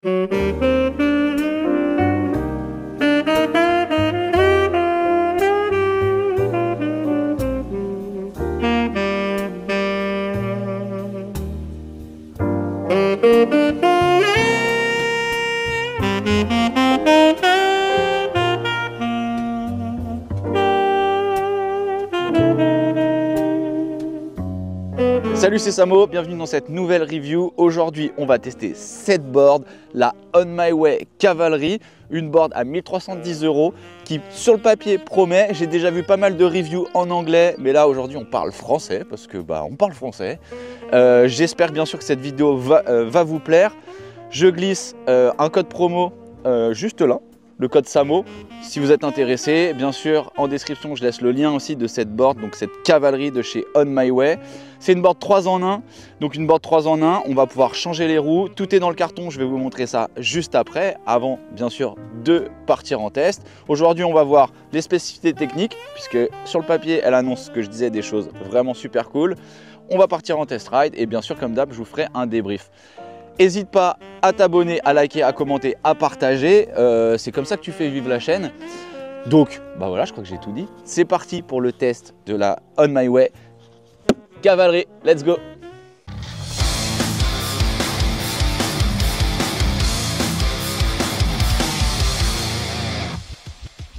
Salut, c'est Samo, bienvenue dans cette nouvelle review. Aujourd'hui, on va tester cette board, la On My Way Cavalry, une board à 1310 € qui, sur le papier, promet. J'ai déjà vu pas mal de reviews en anglais, mais là, aujourd'hui, on parle français parce que on parle français. J'espère bien sûr que cette vidéo va vous plaire. Je glisse un code promo juste là, le code SAMO. Si vous êtes intéressé, bien sûr, en description, je laisse le lien aussi de cette board, donc cette cavalerie de chez On My Way. C'est une board 3 en 1, donc une board 3 en 1, on va pouvoir changer les roues. Tout est dans le carton, je vais vous montrer ça juste après, avant bien sûr de partir en test. Aujourd'hui, on va voir les spécificités techniques, puisque sur le papier, elle annonce ce que je disais, des choses vraiment super cool. On va partir en test ride et bien sûr, comme d'hab, je vous ferai un débrief. N'hésite pas à t'abonner, à liker, à commenter, à partager. C'est comme ça que tu fais vivre la chaîne. Donc, voilà, je crois que j'ai tout dit. C'est parti pour le test de la On My Way Cavalerie. Let's go!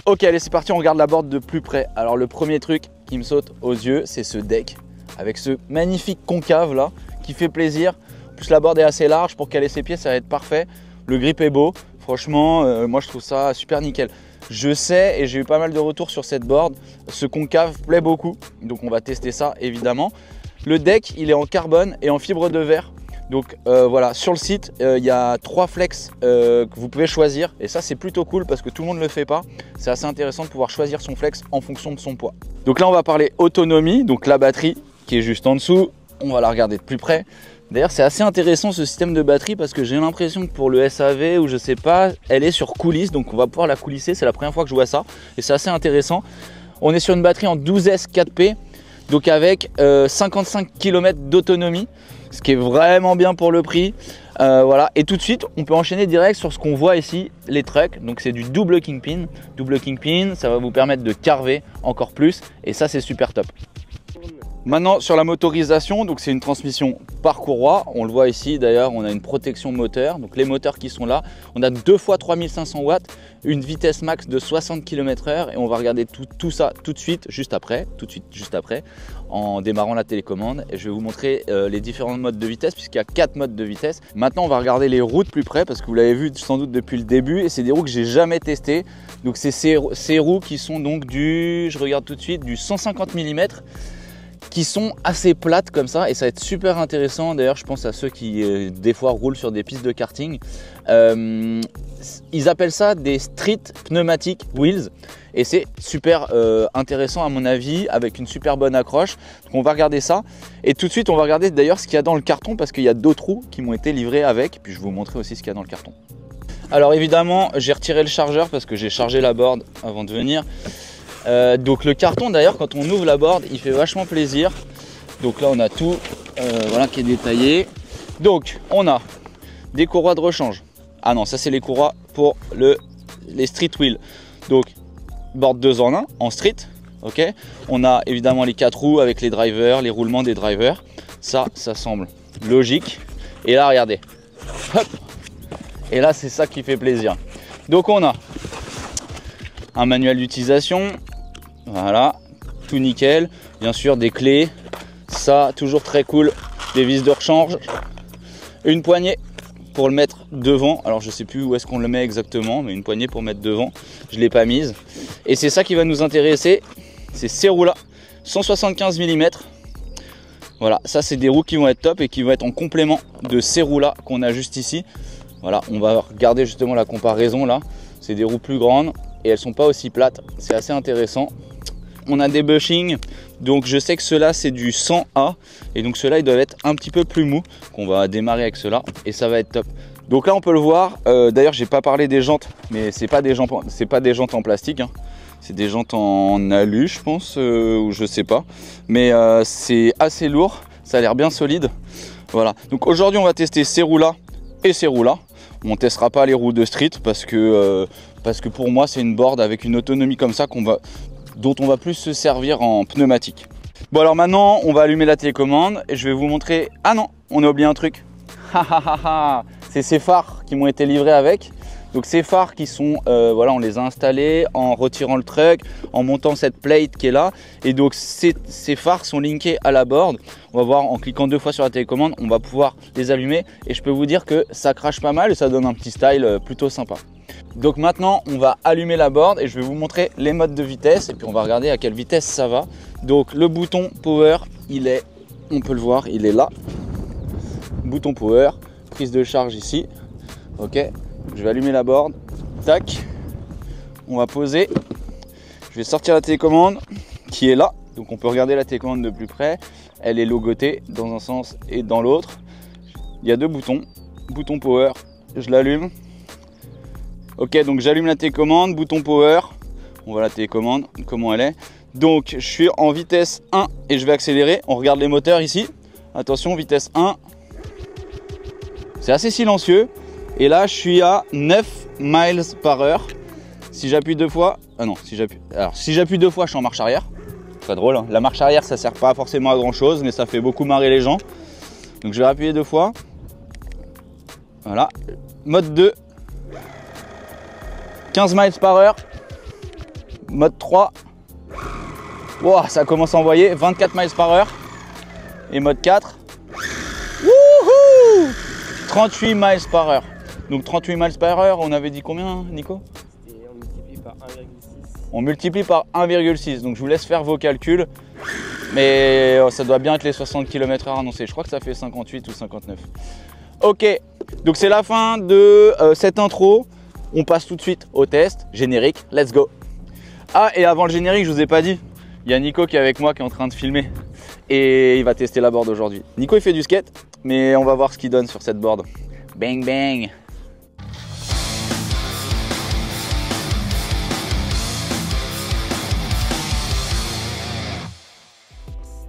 Ok, allez, c'est parti, on regarde la board de plus près. Alors, le premier truc qui me saute aux yeux, c'est ce deck avec ce magnifique concave là qui fait plaisir. En plus, la board est assez large pour caler ses pieds, ça va être parfait. Le grip est beau, franchement, moi je trouve ça super nickel. Je sais, et j'ai eu pas mal de retours sur cette board, ce concave plaît beaucoup, donc on va tester ça évidemment. Le deck, il est en carbone et en fibre de verre. Donc voilà, sur le site, il y a 3 flex que vous pouvez choisir. Et ça, c'est plutôt cool parce que tout le monde ne le fait pas. C'est assez intéressant de pouvoir choisir son flex en fonction de son poids. Donc là, on va parler autonomie, donc la batterie qui est juste en dessous. On va la regarder de plus près. D'ailleurs, c'est assez intéressant ce système de batterie parce que j'ai l'impression que pour le SAV ou je sais pas, elle est sur coulisse. Donc on va pouvoir la coulisser, c'est la première fois que je vois ça. Et c'est assez intéressant. On est sur une batterie en 12S 4P. Donc avec 55 km d'autonomie, ce qui est vraiment bien pour le prix. Voilà. Et tout de suite, on peut enchaîner direct sur ce qu'on voit ici, les trucks. Donc c'est du double kingpin. Double kingpin, ça va vous permettre de carver encore plus. Et ça, c'est super top. Maintenant sur la motorisation, donc c'est une transmission par courroie. On le voit ici d'ailleurs, on a une protection moteur. Donc les moteurs qui sont là, on a 2 fois 3500 watts, une vitesse max de 60 km/h et on va regarder tout ça tout de suite, juste après, en démarrant la télécommande. Et je vais vous montrer les différents modes de vitesse puisqu'il y a 4 modes de vitesse. Maintenant on va regarder les roues de plus près parce que vous l'avez vu sans doute depuis le début et c'est des roues que j'ai jamais testées. Donc c'est ces roues qui sont donc je regarde tout de suite, du 150 mm. Qui sont assez plates comme ça et ça va être super intéressant. D'ailleurs, je pense à ceux qui des fois roulent sur des pistes de karting. Ils appellent ça des street pneumatic wheels et c'est super intéressant à mon avis avec une super bonne accroche. Donc on va regarder ça et tout de suite on va regarder d'ailleurs ce qu'il y a dans le carton parce qu'il y a d'autres roues qui m'ont été livrées avec. Puis je vais vous montrer aussi ce qu'il y a dans le carton. Alors évidemment, j'ai retiré le chargeur parce que j'ai chargé la board avant de venir. Donc le carton d'ailleurs quand on ouvre la board il fait vachement plaisir. Donc là on a tout voilà, qui est détaillé. Donc on a des courroies de rechange. Ah non, ça c'est les courroies pour les street wheels. Donc board 2 en 1 en street. Ok. On a évidemment les 4 roues avec les drivers, les roulements des drivers. Ça semble logique. Et là regardez. Hop. Et là c'est ça qui fait plaisir. Donc on a un manuel d'utilisation, voilà, tout nickel, bien sûr des clés, ça toujours très cool, des vis de rechange, une poignée pour le mettre devant, alors je sais plus où est-ce qu'on le met exactement, mais une poignée pour mettre devant, je ne l'ai pas mise, et c'est ça qui va nous intéresser, c'est ces roues là, 175 mm, voilà, ça c'est des roues qui vont être top et qui vont être en complément de ces roues là qu'on a juste ici, voilà, on va regarder justement la comparaison là, c'est des roues plus grandes, et elles sont pas aussi plates, c'est assez intéressant. On a des bushings, donc je sais que ceux-là c'est du 100A et donc ceux-là ils doivent être un petit peu plus mous, qu'on va démarrer avec ceux-là et ça va être top. Donc là on peut le voir, d'ailleurs j'ai pas parlé des jantes, mais c'est pas des jantes en plastique, hein. C'est des jantes en alu je pense, ou je sais pas, mais c'est assez lourd, ça a l'air bien solide. Voilà, donc aujourd'hui on va tester ces roues là et ces roues là. On testera pas les roues de street parce que pour moi c'est une board avec une autonomie comme ça dont on va plus se servir en pneumatique. Bon alors maintenant on va allumer la télécommande et je vais vous montrer. Ah non, on a oublié un truc. C'est ces phares qui m'ont été livrés avec. Donc ces phares qui sont, voilà, on les a installés en retirant le truck, en montant cette plate qui est là. Et donc ces phares sont linkés à la board. On va voir en cliquant 2 fois sur la télécommande, on va pouvoir les allumer. Et je peux vous dire que ça crache pas mal et ça donne un petit style plutôt sympa. Donc maintenant on va allumer la board et je vais vous montrer les modes de vitesse. Et puis on va regarder à quelle vitesse ça va. Donc le bouton power, on peut le voir, il est là. Bouton power, prise de charge ici. Ok. Je vais allumer la board, tac, on va poser, je vais sortir la télécommande qui est là, donc on peut regarder la télécommande de plus près, elle est logotée dans un sens et dans l'autre, il y a 2 boutons, bouton power, je l'allume, ok donc j'allume la télécommande, bouton power, on voit la télécommande, comment elle est, donc je suis en vitesse 1 et je vais accélérer, on regarde les moteurs ici, attention vitesse 1, c'est assez silencieux. Et là, je suis à 9 miles par heure. Si j'appuie 2 fois, si j'appuie 2 fois, je suis en marche arrière. Pas drôle, hein. La marche arrière, ça sert pas forcément à grand chose, mais ça fait beaucoup marrer les gens. Donc je vais appuyer 2 fois. Voilà. Mode 2. 15 miles par heure. Mode 3. Wow, ça commence à envoyer 24 miles par heure. Et mode 4. Wouhou 38 miles par heure. Donc 38 miles par heure, on avait dit combien, Nico? On multiplie par 1,6. On multiplie par 1,6. Donc je vous laisse faire vos calculs. Mais ça doit bien être les 60 km/h annoncés. Je crois que ça fait 58 ou 59. Ok, donc c'est la fin de cette intro. On passe tout de suite au test. Générique, let's go. Ah, et avant le générique, je vous ai pas dit. Il y a Nico qui est avec moi, qui est en train de filmer. Et il va tester la board aujourd'hui. Nico, il fait du skate, mais on va voir ce qu'il donne sur cette board. Bang, bang.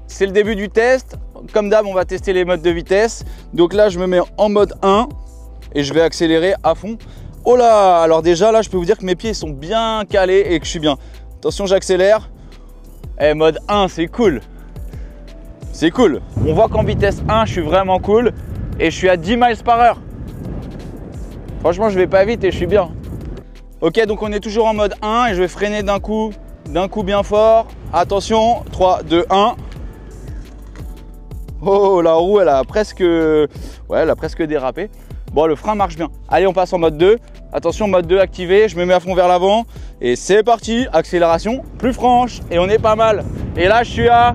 C'est le début du test. Comme d'hab, on va tester les modes de vitesse. Donc là, je me mets en mode 1 et je vais accélérer à fond. Oh là! Alors déjà, là, je peux vous dire que mes pieds sont bien calés et que je suis bien. Attention, j'accélère. Eh, mode 1, c'est cool. C'est cool. On voit qu'en vitesse 1, je suis vraiment cool. Et je suis à 10 miles par heure. Franchement, je vais pas vite et je suis bien. Ok, donc on est toujours en mode 1 et je vais freiner d'un coup bien fort. Attention, 3, 2, 1. Oh, la roue, elle a presque dérapé. Bon, le frein marche bien. Allez, on passe en mode 2. Attention, mode 2 activé. Je me mets à fond vers l'avant. Et c'est parti. Accélération plus franche. Et on est pas mal. Et là, je suis à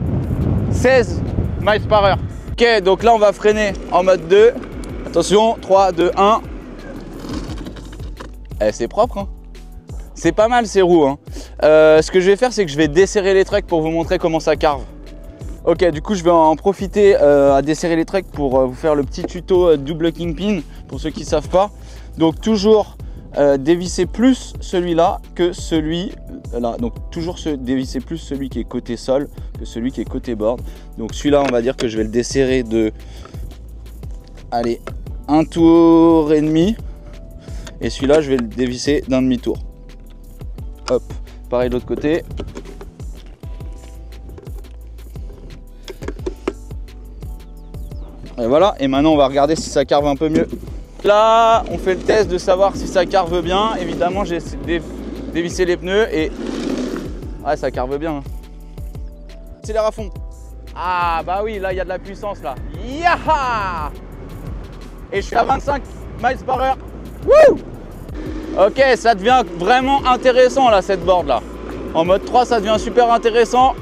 16 miles par heure. Ok, donc là, on va freiner en mode 2. Attention, 3, 2, 1. Eh, c'est propre, hein. C'est pas mal ces roues, hein. Ce que je vais faire, c'est que je vais desserrer les trucks pour vous montrer comment ça carve. Ok, du coup je vais en profiter à desserrer les trucks pour vous faire le petit tuto double kingpin pour ceux qui ne savent pas. Donc toujours dévisser plus celui-là que celui-là. Donc toujours dévisser plus celui qui est côté sol que celui qui est côté board. Donc celui-là, on va dire que je vais le desserrer de, allez, 1 tour et demi. Et celui-là, je vais le dévisser d'un demi-tour. Hop, pareil de l'autre côté. Et voilà, et maintenant on va regarder si ça carve un peu mieux. Là, on fait le test de savoir si ça carve bien. Évidemment, j'ai dévissé les pneus et ouais, ça carve bien. Accélère à fond. Ah bah oui, là il y a de la puissance là. Yaha! Et je suis à 25 miles par heure. Wouh! Ok, ça devient vraiment intéressant là, cette board là. En mode 3, ça devient super intéressant.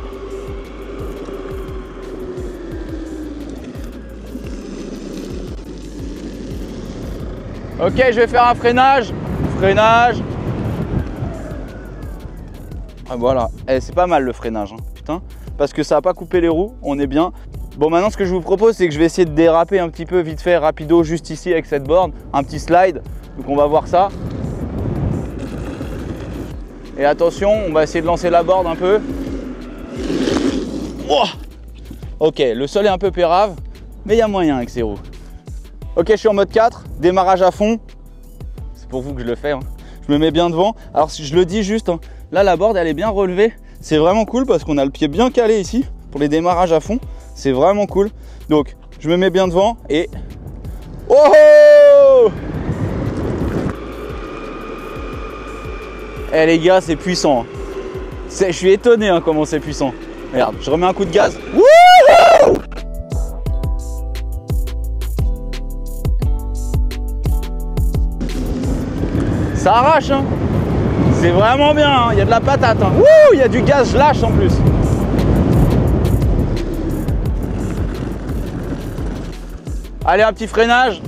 Ok, je vais faire un freinage. Freinage. Ah, voilà, c'est pas mal le freinage, hein. Putain. Parce que ça n'a pas coupé les roues, on est bien. Bon, maintenant ce que je vous propose, c'est que je vais essayer de déraper un petit peu vite fait, rapido, juste ici avec cette board. Un petit slide, donc on va voir ça. Et attention, on va essayer de lancer la board un peu. Oh, ok, le sol est un peu pérave, mais il y a moyen avec ces roues. Ok, je suis en mode 4, démarrage à fond. pour vous que je le fais. Hein. Je me mets bien devant. Alors je le dis juste, hein, là la board elle est bien relevée. C'est vraiment cool parce qu'on a le pied bien calé ici pour les démarrages à fond. C'est vraiment cool. Donc je me mets bien devant et... Oh oh! Eh les gars, c'est puissant. Je suis étonné hein, comment c'est puissant. Regarde, je remets un coup de gaz. Wouhou! Ça arrache hein. C'est vraiment bien, hein. Il y a de la patate. Hein. Wouh, il y a du gaz, je lâche en plus. Allez, un petit freinage.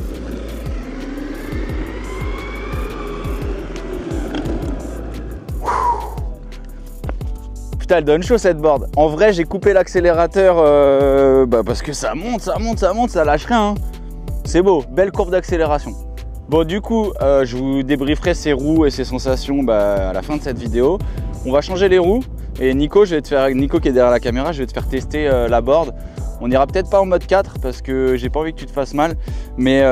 Putain, elle donne chaud cette board. En vrai, j'ai coupé l'accélérateur parce que ça monte, ça lâche rien. Hein. C'est beau, belle courbe d'accélération. Bon, du coup, je vous débrieferai ses roues et ses sensations à la fin de cette vidéo. On va changer les roues et Nico qui est derrière la caméra, je vais te faire tester la board. On n'ira peut-être pas en mode 4 parce que j'ai pas envie que tu te fasses mal, mais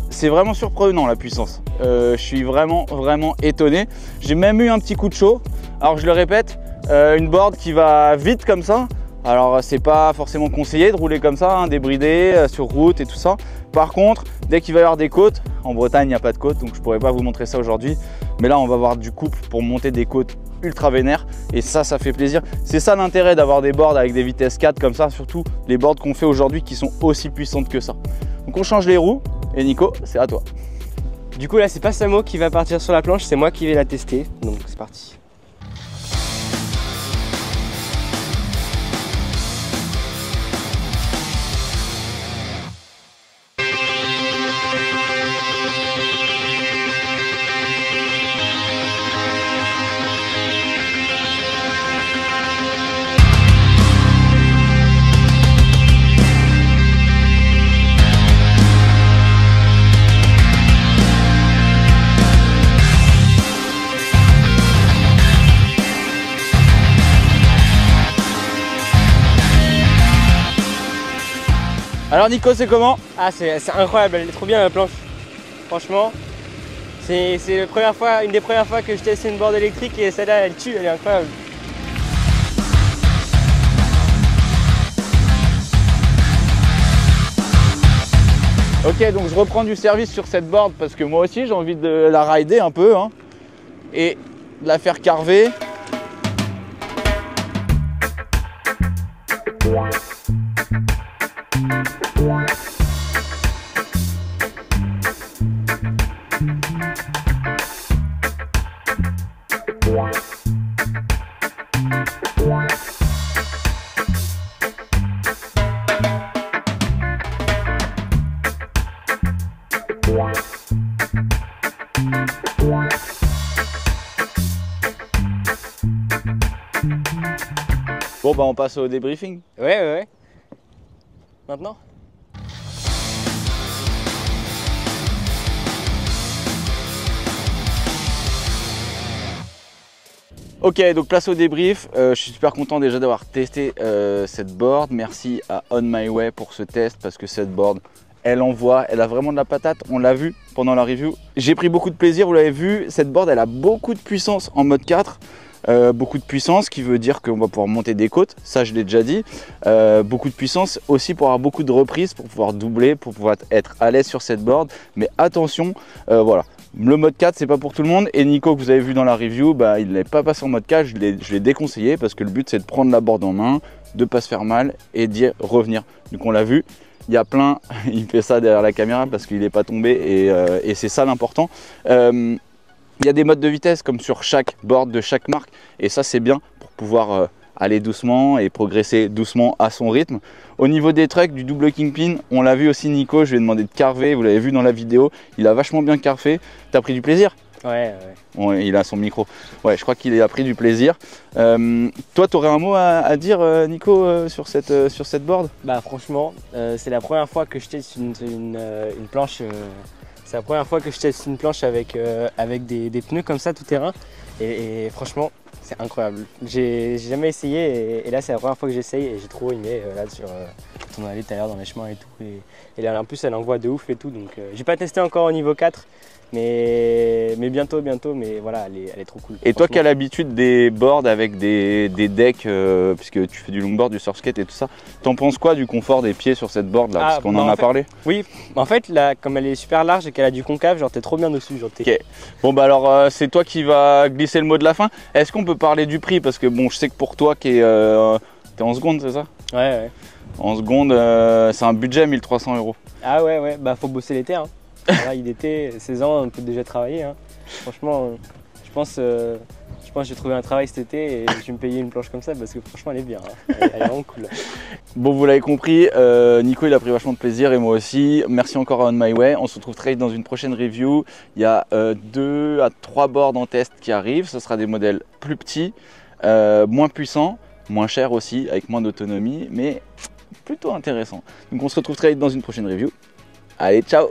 c'est vraiment surprenant la puissance. Je suis vraiment étonné. J'ai même eu un petit coup de chaud. Alors je le répète, une board qui va vite comme ça. Alors c'est pas forcément conseillé de rouler comme ça, hein, débridé sur route et tout ça. Par contre, dès qu'il va y avoir des côtes, en Bretagne il n'y a pas de côtes donc je pourrais pas vous montrer ça aujourd'hui. Mais là on va avoir du couple pour monter des côtes ultra vénères et ça fait plaisir. C'est ça l'intérêt d'avoir des boards avec des vitesses 4 comme ça, surtout les boards qu'on fait aujourd'hui qui sont aussi puissantes que ça. Donc on change les roues et Nico, c'est à toi. Du coup là c'est pas Samo qui va partir sur la planche, c'est moi qui vais la tester, donc c'est parti. Alors Nico, c'est comment? Ah c'est incroyable, elle est trop bien la planche. Franchement, c'est une des premières fois que je teste une board électrique et celle-là elle tue, elle est incroyable. Ok, donc je reprends du service sur cette board parce que moi aussi j'ai envie de la rider un peu hein, et de la faire carver. Bon bah on passe au débriefing. Ouais. Maintenant? Ok, donc place au débrief. Je suis super content déjà d'avoir testé cette board. Merci à On My Way pour ce test parce que cette board, elle envoie, elle a vraiment de la patate. On l'a vu pendant la review. J'ai pris beaucoup de plaisir, vous l'avez vu. Cette board, elle a beaucoup de puissance en mode 4. Beaucoup de puissance qui veut dire qu'on va pouvoir monter des côtes, ça je l'ai déjà dit. Beaucoup de puissance aussi pour avoir beaucoup de reprises, pour pouvoir doubler, pour pouvoir être à l'aise sur cette board. Mais attention, voilà, le mode 4 c'est pas pour tout le monde. Et Nico que vous avez vu dans la review, il n'est pas passé en mode 4, je l'ai déconseillé parce que le but c'est de prendre la board en main, de pas se faire mal et d'y revenir. Donc on l'a vu, il y a plein, il fait ça derrière la caméra parce qu'il n'est pas tombé et c'est ça l'important. Il y a des modes de vitesse comme sur chaque board de chaque marque et ça c'est bien pour pouvoir aller doucement et progresser doucement à son rythme. Au niveau des trucks, du double kingpin, on l'a vu aussi Nico, je lui ai demandé de carver, vous l'avez vu dans la vidéo, il a vachement bien carvé. T'as pris du plaisir? Ouais. Bon, il a son micro. Ouais, je crois qu'il a pris du plaisir. Toi, tu aurais un mot à dire Nico sur cette board? Bah franchement, c'est la première fois que je teste une planche. C'est la première fois que je teste une planche avec des pneus comme ça tout terrain et franchement c'est incroyable. J'ai jamais essayé et là c'est la première fois que j'essaye et j'ai trop aimé là quand on allait tout à l'heure dans les chemins et tout et là en plus elle envoie de ouf et tout donc j'ai pas testé encore au niveau 4 mais Mais bientôt, mais voilà, elle est trop cool. Et toi qui as l'habitude des boards avec des decks, puisque tu fais du longboard, du surfskate et tout ça, t'en penses quoi du confort des pieds sur cette board là? Parce qu'on en a parlé. Oui, en fait, là, comme elle est super large et qu'elle a du concave, genre t'es trop bien dessus. Genre, ok. Bon bah alors c'est toi qui va glisser le mot de la fin. Est-ce qu'on peut parler du prix? Parce que bon, je sais que pour toi qui est... t'es en seconde, c'est ça? Ouais. En seconde, c'est un budget 1300 €. Ah ouais, bah faut bosser l'été. Hein. Là, il était 16 ans, on peut déjà travailler. Hein. Franchement, je pense que j'ai trouvé un travail cet été et je vais me payer une planche comme ça parce que franchement elle est bien. Hein. Elle est vraiment cool. Bon, vous l'avez compris, Nico il a pris vachement de plaisir et moi aussi. Merci encore à On My Way. On se retrouve très vite dans une prochaine review. Il y a 2 à 3 boards en test qui arrivent. Ce sera des modèles plus petits, moins puissants, moins chers aussi, avec moins d'autonomie, mais plutôt intéressants. Donc on se retrouve très vite dans une prochaine review. Allez, ciao!